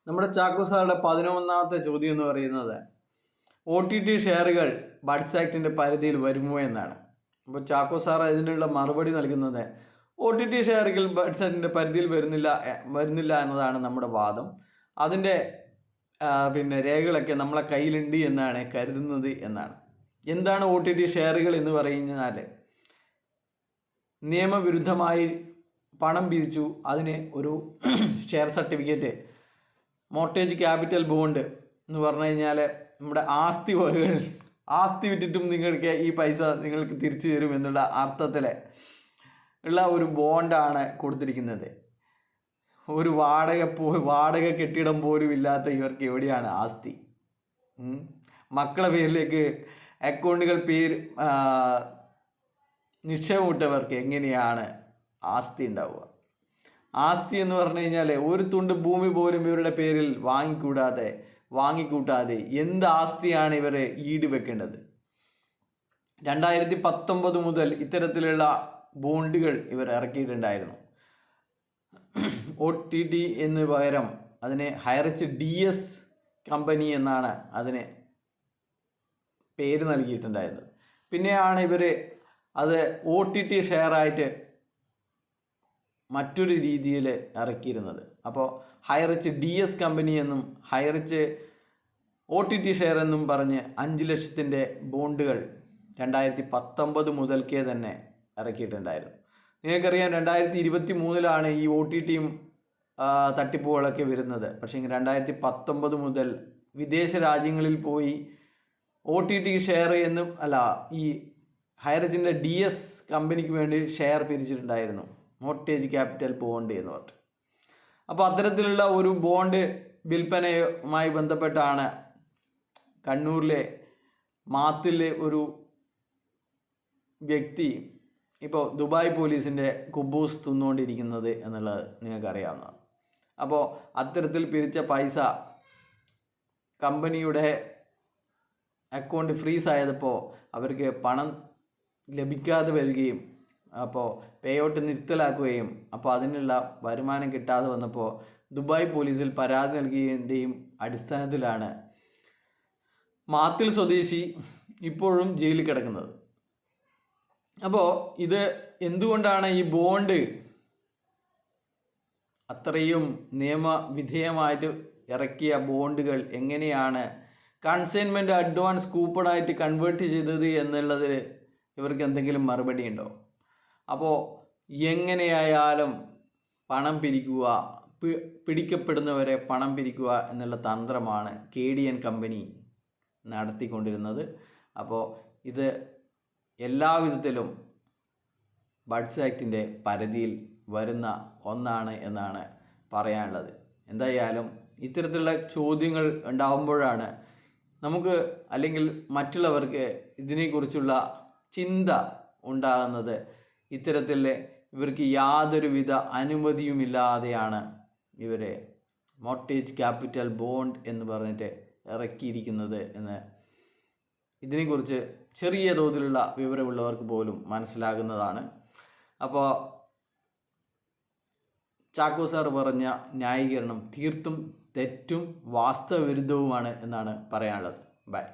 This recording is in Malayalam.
നമ്മുടെ ചാക്കോ സാറുടെ 11ാമത്തെ ചോദ്യം എന്ന് പറയുന്നത് OTT ഷെയറുകൾ ബഡ്സ് ആക്ടിൻ്റെ പരിധിയിൽ വരുമോ എന്നാണ്. അപ്പോൾ ചാക്കോ സാർ ഇതിനുള്ള മറുപടി നൽകുന്നത് OTT ഷെയറുകൾ ബഡ്സ് ആക്ടിൻ്റെ പരിധിയിൽ വരുന്നില്ല എന്നതാണ് നമ്മുടെ വാദം. അതിൻ്റെ രേഖകളൊക്കെ നമ്മളെ കയ്യിലുണ്ട് എന്നാണ് കരുതുന്നത് എന്നാണ്. എന്താണ് OTT ഷെയറുകൾ എന്ന് പറയുന്നത്? നിയമവിരുദ്ധമായി പണം പിരിച്ചു അതിന് ഒരു share certificate, mortgage capital bond എന്ന് പറഞ്ഞു കഴിഞ്ഞാൽ നമ്മുടെ ആസ്തി വിറ്റിട്ടും നിങ്ങൾക്ക് ഈ പൈസ നിങ്ങൾക്ക് തിരിച്ചു തരും എന്നുള്ള അർത്ഥത്തിൽ ഉള്ള ഒരു ബോണ്ടാണ് കൊടുത്തിരിക്കുന്നത്. ഒരു വാടക കെട്ടിടം പോലും ഇല്ലാത്ത ഇവർക്ക് എവിടെയാണ് ആസ്തി? മക്കളെ പേരിലേക്ക് അക്കൗണ്ടുകൾ നിക്ഷേപമിട്ടവർക്ക് എങ്ങനെയാണ് ആസ്തി ഉണ്ടാവുക? ആസ്തി എന്ന് പറഞ്ഞു കഴിഞ്ഞാൽ ഒരു തുണ്ട് ഭൂമി പോലും ഇവരുടെ പേരിൽ വാങ്ങിക്കൂട്ടാതെ എന്ത് ആസ്തിയാണ് ഇവർ ഈടുവെക്കേണ്ടത്? 2019 മുതൽ ഇത്തരത്തിലുള്ള ബോണ്ടുകൾ ഇവർ ഇറക്കിയിട്ടുണ്ടായിരുന്നു. OTT എന്ന് പകരം അതിനെ ഹൈറിച്ച് DS കമ്പനി എന്നാണ് അതിന് പേര് നൽകിയിട്ടുണ്ടായിരുന്നത്. പിന്നെയാണ് ഇവർ അത് OTT ഷെയറായിട്ട് മറ്റൊരു രീതിയിൽ ഇറക്കിയിരുന്നത്. അപ്പോൾ ഹൈറിച്ച് DS കമ്പനി എന്നും ഹൈറിച്ച് OTT ഷെയർ എന്നും പറഞ്ഞ് 5 ലക്ഷത്തിൻ്റെ ബോണ്ടുകൾ 2019 മുതൽക്കേ തന്നെ ഇറക്കിയിട്ടുണ്ടായിരുന്നു. നിങ്ങൾക്കറിയാം 2023 ഈ OTTയും തട്ടിപ്പുകളൊക്കെ വരുന്നത്. പക്ഷേ 2019 മുതൽ വിദേശ രാജ്യങ്ങളിൽ പോയി OTT ഷെയർ എന്നും ഈ ഹൈറിച്ചിൻ്റെ DS കമ്പനിക്ക് വേണ്ടി ഷെയർ പിരിച്ചിട്ടുണ്ടായിരുന്നു, മോർട്ടേജ് ക്യാപിറ്റൽ ബോണ്ട് എന്ന് പറഞ്ഞിട്ട്. അപ്പോൾ അത്തരത്തിലുള്ള ഒരു ബോണ്ട് വിൽപ്പനയുമായി ബന്ധപ്പെട്ടാണ് കണ്ണൂരിലെ മാത്തിലെ ഒരു വ്യക്തി ഇപ്പോൾ ദുബായ് പോലീസിൻ്റെ കുബൂസ് തിന്നുകൊണ്ടിരിക്കുന്നത് എന്നുള്ളത് നിങ്ങൾക്കറിയാവുന്നതാണ്. അപ്പോൾ അത്തരത്തിൽ പിരിച്ച പൈസ കമ്പനിയുടെ അക്കൗണ്ട് ഫ്രീസ് ആയപ്പോൾ അവർക്ക് പണം ലഭിക്കാതെ വരികയും അപ്പോൾ പേ ഔട്ട് നിർത്തലാക്കുകയും അപ്പോൾ അതിനുള്ള വരുമാനം കിട്ടാതെ വന്നപ്പോൾ ദുബായ് പോലീസിൽ പരാതി നൽകിയതിൻ്റെയും അടിസ്ഥാനത്തിലാണ് മാത്തിൽ സ്വദേശി ഇപ്പോഴും ജയിലിൽ കിടക്കുന്നത്. അപ്പോൾ ഇത് എന്തുകൊണ്ടാണ് ഈ ബോണ്ട് അത്രയും നിയമവിധേയമായിട്ട് ഇറക്കിയ ബോണ്ടുകൾ എങ്ങനെയാണ് കൺസൈൻമെൻറ്റ് അഡ്വാൻസ് കൂപ്പണായിട്ട് കൺവേർട്ട് ചെയ്തത് എന്നുള്ളതിൽ ഇവർക്ക് എന്തെങ്കിലും മറുപടി ഉണ്ടോ? അപ്പോൾ എങ്ങനെയായാലും പണം പിരിക്കുക, പിടിക്കപ്പെടുന്നവരെ പണം പിരിക്കുക എന്നുള്ള തന്ത്രമാണ് KDN കമ്പനി നടത്തിക്കൊണ്ടിരുന്നത്. അപ്പോൾ ഇത് എല്ലാവിധത്തിലും ബഡ്സ് ആക്ടിൻ്റെ പരിധിയിൽ വരുന്ന ഒന്നാണ് എന്നാണ് പറയാനുള്ളത്. എന്തായാലും ഇത്തരത്തിലുള്ള ചോദ്യങ്ങൾ ഉണ്ടാകുമ്പോഴാണ് നമുക്ക് അല്ലെങ്കിൽ മറ്റുള്ളവർക്ക് ഇതിനെക്കുറിച്ചുള്ള ചിന്ത ഉണ്ടാകുന്നത്. ഇത്തരത്തിൽ ഇവർക്ക് യാതൊരുവിധ അനുമതിയുമില്ലാതെയാണ് ഇവർ മോർട്ടേജ് ക്യാപിറ്റൽ ബോണ്ട് എന്ന് പറഞ്ഞിട്ട് ഇറക്കിയിരിക്കുന്നത് എന്ന് ഇതിനെക്കുറിച്ച് ചെറിയ തോതിലുള്ള വിവരമുള്ളവർക്ക് പോലും മനസ്സിലാകുന്നതാണ്. അപ്പോൾ ചാക്കോ സാർ പറഞ്ഞ ന്യായീകരണം തീർത്തും തെറ്റും വാസ്തവവിരുദ്ധവുമാണ് എന്നാണ് പറയാനുള്ളത്. ബൈ.